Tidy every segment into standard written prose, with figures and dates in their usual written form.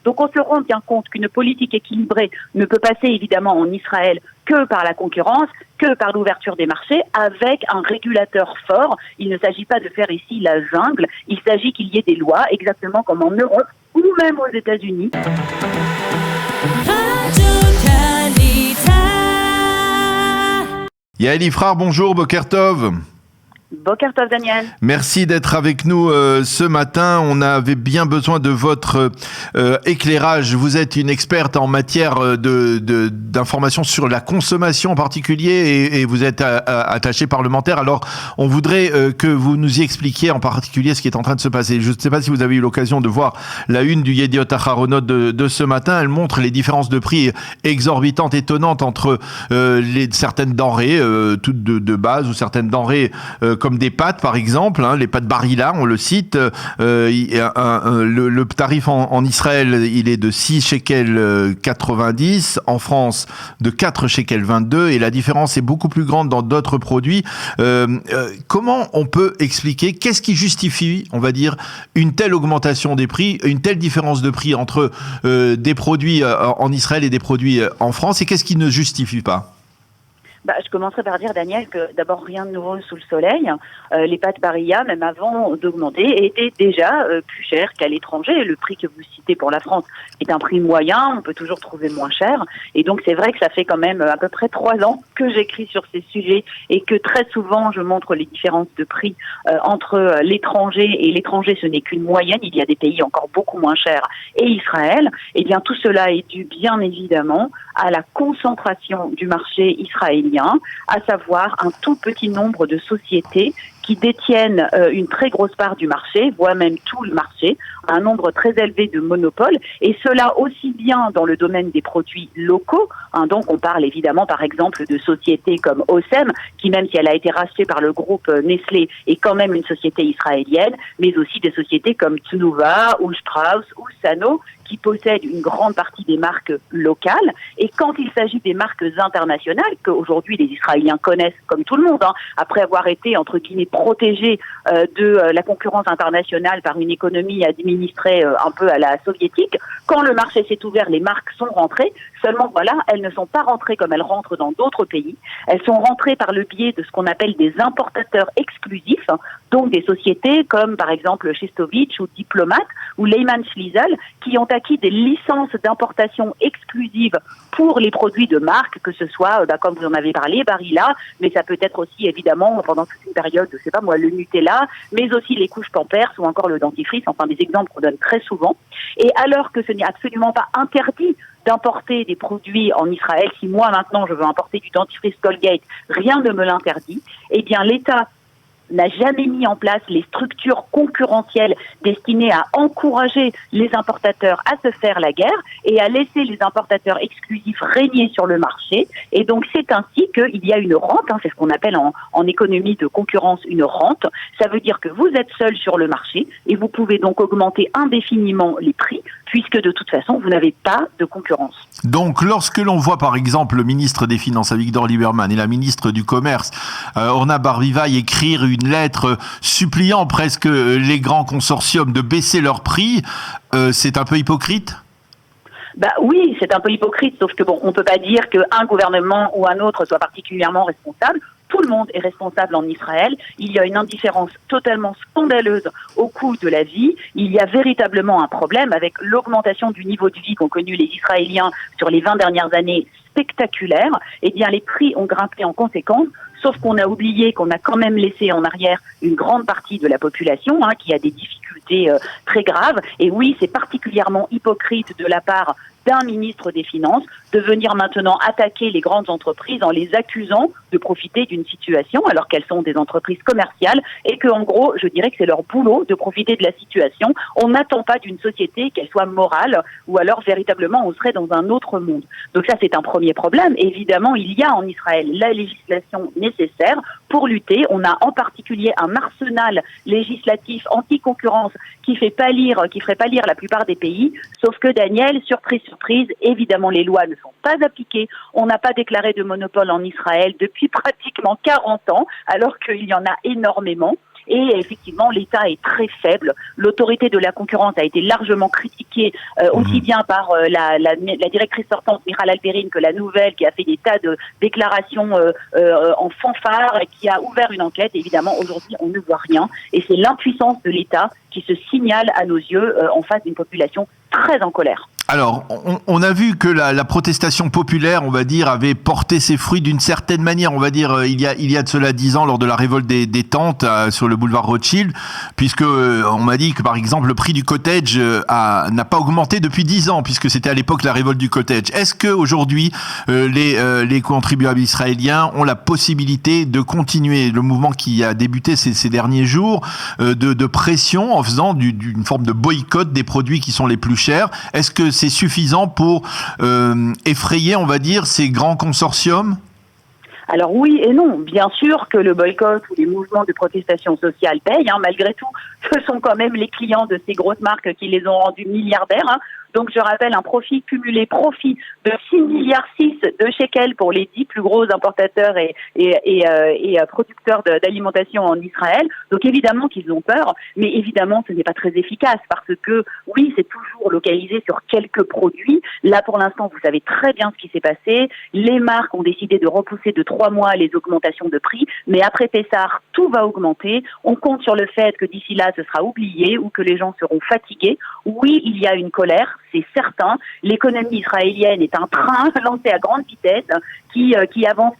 Donc on se rend bien compte qu'une politique équilibrée ne peut passer évidemment en Israël que par la concurrence, que par l'ouverture des marchés, avec un régulateur fort. Il ne s'agit pas de faire ici la jungle, il s'agit qu'il y ait des lois, exactement comme en Europe ou même aux États-Unis. Yael Ifrar, bonjour, Boker Tov. Boker Tov, Daniel. Merci d'être avec nous ce matin. On avait bien besoin de votre éclairage. Vous êtes une experte en matière d'information sur la consommation en particulier et vous êtes attachée parlementaire. Alors, on voudrait que vous nous y expliquiez en particulier ce qui est en train de se passer. Je ne sais pas si vous avez eu l'occasion de voir la une du Yediot Aharonot de ce matin. Elle montre les différences de prix exorbitantes, étonnantes entre certaines denrées toutes de base ou certaines denrées comme des pâtes par exemple, les pâtes Barilla, on le cite, le tarif en Israël il est de 6 shekels 90, en France de 4 shekels 22 et la différence est beaucoup plus grande dans d'autres produits. Comment on peut expliquer, qu'est-ce qui justifie, on va dire, une telle augmentation des prix, une telle différence de prix entre des produits en Israël et des produits en France et qu'est-ce qui ne justifie pas ? Je commencerai par dire, Daniel, que d'abord, rien de nouveau sous le soleil. Les pâtes Barilla, même avant d'augmenter, étaient déjà plus chères qu'à l'étranger. Le prix que vous citez pour la France est un prix moyen, on peut toujours trouver moins cher. Et donc, c'est vrai que ça fait quand même à peu près 3 ans que j'écris sur ces sujets et que très souvent, je montre les différences de prix entre l'étranger et l'étranger, ce n'est qu'une moyenne. Il y a des pays encore beaucoup moins chers et Israël. Eh bien, tout cela est dû, bien évidemment, à la concentration du marché israélien, à savoir un tout petit nombre de sociétés qui détiennent une très grosse part du marché, voire même tout le marché, un nombre très élevé de monopoles, et cela aussi bien dans le domaine des produits locaux, donc on parle évidemment par exemple de sociétés comme Osem, qui même si elle a été rachetée par le groupe Nestlé, est quand même une société israélienne, mais aussi des sociétés comme Tnuva ou Strauss ou Sano, qui possèdent une grande partie des marques locales. Et quand il s'agit des marques internationales, qu'aujourd'hui les Israéliens connaissent comme tout le monde, après avoir été, entre guillemets, protégés de la concurrence internationale par une économie administrée un peu à la soviétique, quand le marché s'est ouvert, les marques sont rentrées, seulement voilà, elles ne sont pas rentrées comme elles rentrent dans d'autres pays, elles sont rentrées par le biais de ce qu'on appelle des importateurs exclusifs, donc des sociétés comme par exemple Shestovich ou Diplomat ou Lehman Schließel, qui ont acquis des licences d'importation exclusives pour les produits de marque, que ce soit, comme vous en avez parlé, Barilla, mais ça peut être aussi évidemment pendant toute une période, je sais pas moi, le Nutella, mais aussi les couches Pampers ou encore le dentifrice, enfin des exemples qu'on donne très souvent. Et alors que ce n'est absolument pas interdit d'importer des produits en Israël, si moi maintenant je veux importer du dentifrice Colgate, rien ne me l'interdit, eh bien l'État n'a jamais mis en place les structures concurrentielles destinées à encourager les importateurs à se faire la guerre et à laisser les importateurs exclusifs régner sur le marché. Et donc c'est ainsi qu'il y a une rente, c'est ce qu'on appelle en économie de concurrence une rente. Ça veut dire que vous êtes seul sur le marché et vous pouvez donc augmenter indéfiniment les prix puisque de toute façon vous n'avez pas de concurrence. Donc lorsque l'on voit par exemple le ministre des Finances Avigdor Lieberman et la ministre du Commerce Orna Barbivaï écrire une lettre suppliant presque les grands consortiums de baisser leurs prix, c'est un peu hypocrite ? Oui, c'est un peu hypocrite, sauf que on peut pas dire qu'un gouvernement ou un autre soit particulièrement responsable. Tout le monde est responsable en Israël. Il y a une indifférence totalement scandaleuse au coût de la vie. Il y a véritablement un problème avec l'augmentation du niveau de vie qu'ont connu les Israéliens sur les 20 dernières années spectaculaire. Eh bien, les prix ont grimpé en conséquence. Sauf qu'on a oublié qu'on a quand même laissé en arrière une grande partie de la population qui a des difficultés très graves. Et oui, c'est particulièrement hypocrite de la part d'un ministre des Finances de venir maintenant attaquer les grandes entreprises en les accusant de profiter d'une situation alors qu'elles sont des entreprises commerciales et que, en gros, je dirais que c'est leur boulot de profiter de la situation. On n'attend pas d'une société qu'elle soit morale ou alors véritablement on serait dans un autre monde. Donc ça, c'est un premier problème. Évidemment, il y a en Israël la législation nécessaire pour lutter. On a en particulier un arsenal législatif anti-concurrence qui ferait pâlir la plupart des pays. Sauf que, Daniel, surprise, évidemment, les lois ne sont pas appliquées. On n'a pas déclaré de monopole en Israël depuis pratiquement 40 ans, alors qu'il y en a énormément. et effectivement l'État est très faible. L'autorité de la concurrence a été largement critiquée aussi bien par la directrice sortante Michal Alperin que la nouvelle, qui a fait des tas de déclarations en fanfare et qui a ouvert une enquête. Et évidemment, aujourd'hui, on ne voit rien. Et c'est l'impuissance de l'État qui se signale à nos yeux en face d'une population très en colère. Alors, on a vu que la protestation populaire, on va dire, avait porté ses fruits d'une certaine manière, on va dire, il y a de cela 10 ans, lors de la révolte des tentes sur le boulevard Rothschild, puisque on m'a dit que, par exemple, le prix du cottage n'a pas augmenté depuis 10 ans, puisque c'était à l'époque la révolte du cottage. Est-ce que aujourd'hui les contribuables israéliens ont la possibilité de continuer le mouvement qui a débuté ces derniers jours de pression en faisant d'une forme de boycott des produits qui sont les plus chers? Est-ce que c'est suffisant pour effrayer, on va dire, ces grands consortiums? Alors oui et non. Bien sûr que le boycott ou les mouvements de protestation sociale payent. Malgré tout, ce sont quand même les clients de ces grosses marques qui les ont rendus milliardaires. Donc je rappelle un profit de 6 milliards 6 de shekels pour les 10 plus gros importateurs et producteurs d'alimentation en Israël. Donc évidemment qu'ils ont peur, mais évidemment ce n'est pas très efficace parce que oui, c'est toujours localisé sur quelques produits. Là pour l'instant, vous savez très bien ce qui s'est passé. Les marques ont décidé de repousser de 3 mois les augmentations de prix, mais après Pessah, tout va augmenter. On compte sur le fait que d'ici là, ce sera oublié ou que les gens seront fatigués. Oui, il y a une colère, c'est certain. L'économie israélienne est un train lancé à grande vitesse qui avance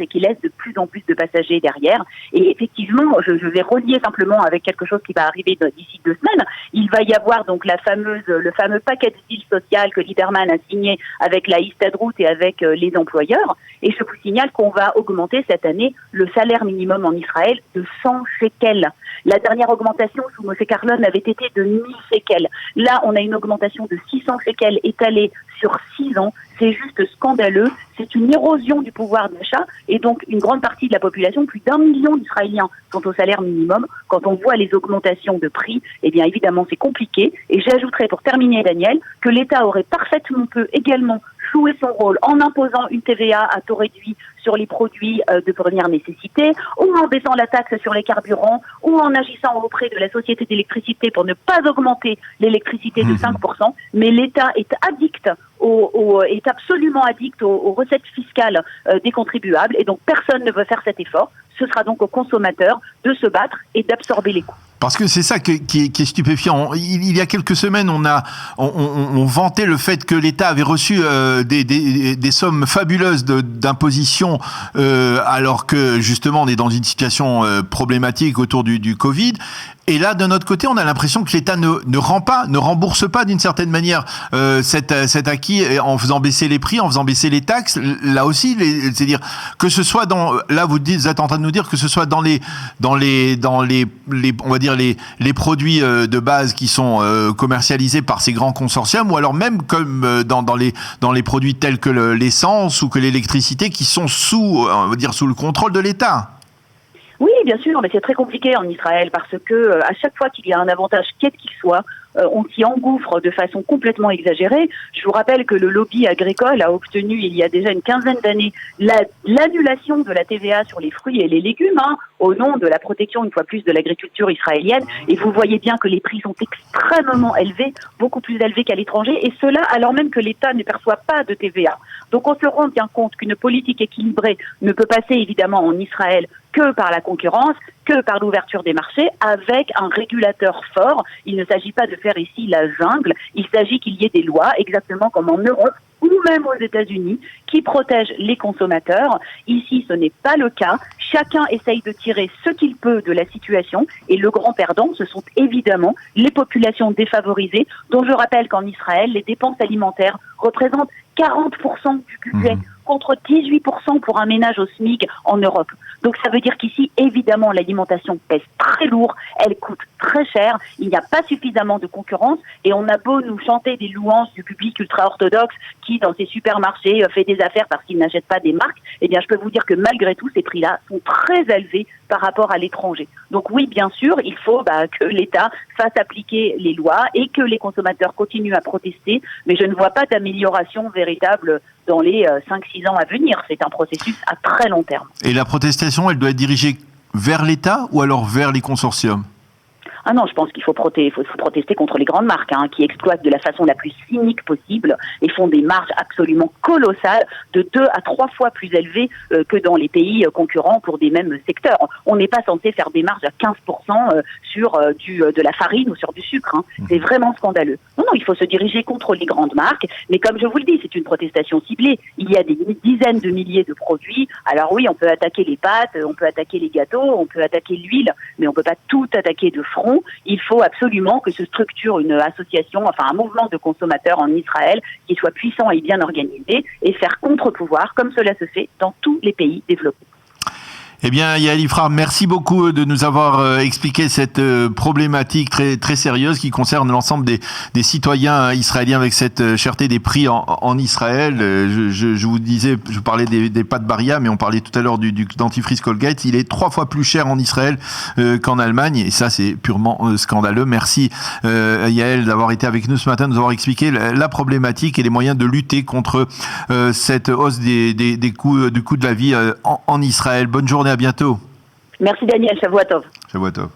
et qui laisse de plus en plus de passagers derrière. Et effectivement, je vais relier simplement avec quelque chose qui va arriver d'ici 2 semaines. Il va y avoir donc le fameux paquet de deal social que Lieberman a signé avec la Histadrout et avec les employeurs. Et je vous signale qu'on va augmenter cette année le salaire minimum en Israël de 100 shekels. La dernière augmentation sous Moshe Carlon avait été de 1000 shekels. Là, on a une augmentation de 600 shekels étalée sur 6 ans. C'est juste scandaleux. C'est une érosion du pouvoir d'achat et donc une grande partie de la population, plus d'1 million d'Israéliens sont au salaire minimum. Quand on voit les augmentations de prix, eh bien évidemment c'est compliqué. Et j'ajouterais pour terminer, Daniel, que l'État aurait parfaitement pu également jouer son rôle en imposant une TVA à taux réduit sur les produits de première nécessité, ou en baissant la taxe sur les carburants, ou en agissant auprès de la société d'électricité pour ne pas augmenter l'électricité de 5%. Mais l'État est addict est absolument addict aux recettes fiscales des contribuables et donc personne ne veut faire cet effort. Ce sera donc aux consommateurs de se battre et d'absorber les coûts. Parce que c'est ça qui est stupéfiant. Il y a quelques semaines, on vantait le fait que l'État avait reçu des sommes fabuleuses d'imposition, alors que justement on est dans une situation problématique autour du Covid. Et là, de notre côté, on a l'impression que l'État ne rembourse pas d'une certaine manière cet acquis en faisant baisser les prix, en faisant baisser les taxes. Là aussi, c'est-à-dire que ce soit là vous êtes en train de nous dire que ce soit dans les on va dire les produits de base qui sont commercialisés par ces grands consortiums, ou alors même comme dans les produits tels que l'essence ou que l'électricité qui sont on va dire sous le contrôle de l'État. Oui, bien sûr, mais c'est très compliqué en Israël parce que à chaque fois qu'il y a un avantage, quel qu'il soit, on s'y engouffre de façon complètement exagérée. Je vous rappelle que le lobby agricole a obtenu il y a déjà une quinzaine d'années l'annulation de la TVA sur les fruits et les légumes, au nom de la protection, une fois plus, de l'agriculture israélienne. Et vous voyez bien que les prix sont extrêmement élevés, beaucoup plus élevés qu'à l'étranger, et cela alors même que l'État ne perçoit pas de TVA. Donc on se rend bien compte qu'une politique équilibrée ne peut passer évidemment en Israël que par la concurrence, que par l'ouverture des marchés, avec un régulateur fort. Il ne s'agit pas de faire ici la jungle, il s'agit qu'il y ait des lois, exactement comme en Europe ou même aux États-Unis, qui protègent les consommateurs. Ici, ce n'est pas le cas. Chacun essaye de tirer ce qu'il peut de la situation, et le grand perdant, ce sont évidemment les populations défavorisées, dont je rappelle qu'en Israël, les dépenses alimentaires représentent 40% du budget, contre 18% pour un ménage au SMIC en Europe. Donc ça veut dire qu'ici, évidemment, l'alimentation pèse très lourd, elle coûte très cher, il n'y a pas suffisamment de concurrence, et on a beau nous chanter des louanges du public ultra-orthodoxe qui, dans ces supermarchés, fait des affaires parce qu'il n'achète pas des marques, eh bien je peux vous dire que malgré tout, ces prix-là sont très élevés par rapport à l'étranger. Donc oui, bien sûr, il faut que l'État fasse appliquer les lois et que les consommateurs continuent à protester, mais je ne vois pas d'amélioration véritable dans les 5-6 ans à venir. C'est un processus à très long terme. Et la protestation, elle doit être dirigée vers l'État ou alors vers les consortiums ? Ah non, je pense qu'il faut protester contre les grandes marques qui exploitent de la façon la plus cynique possible et font des marges absolument colossales, de 2 à 3 fois plus élevées que dans les pays concurrents pour des mêmes secteurs. On n'est pas censé faire des marges à 15% sur de la farine ou sur du sucre. C'est vraiment scandaleux. Non, il faut se diriger contre les grandes marques, mais comme je vous le dis, c'est une protestation ciblée. Il y a des dizaines de milliers de produits. Alors oui, on peut attaquer les pâtes, on peut attaquer les gâteaux, on peut attaquer l'huile, mais on peut pas tout attaquer de front. Il faut absolument que se structure une association, un mouvement de consommateurs en Israël qui soit puissant et bien organisé et faire contre-pouvoir comme cela se fait dans tous les pays développés. Eh bien, Yael Ifrah, merci beaucoup de nous avoir expliqué cette problématique très, très sérieuse qui concerne l'ensemble des citoyens israéliens avec cette cherté des prix en Israël. Je vous disais, je parlais des pâtes Barilla, mais on parlait tout à l'heure du dentifrice Colgate. Il est 3 fois plus cher en Israël qu'en Allemagne, et ça, c'est purement scandaleux. Merci, Yael, d'avoir été avec nous ce matin, de nous avoir expliqué la problématique et les moyens de lutter contre cette hausse du coût de la vie en Israël. Bonne journée. À bientôt. Merci Daniel, Shavua Tov. Shavua Tov.